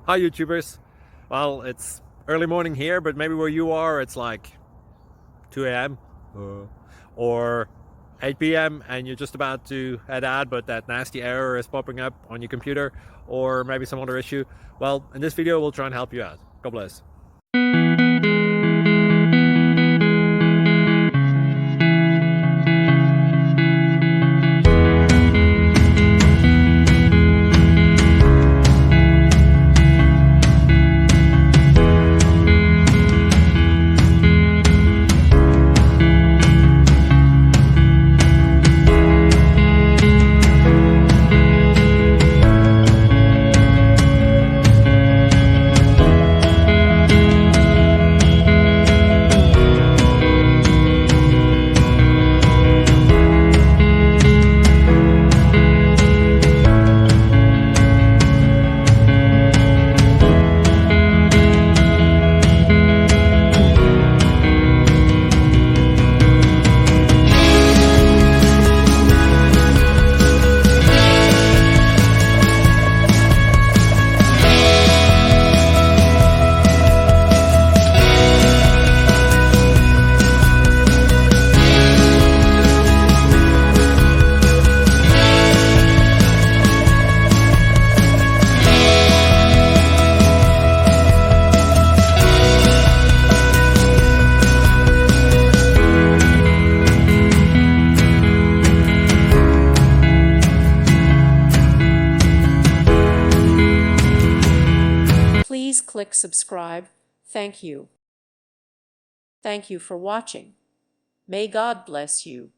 Hi YouTubers. Well, it's early morning here, but maybe where you are it's like 2 a.m. or 8 p.m. and you're just about to head out, but that nasty error is popping up on your computer, or maybe some other issue. Well, in this video we'll try and help you out. God bless. Please click subscribe. Thank you. Thank you for watching. May God bless you.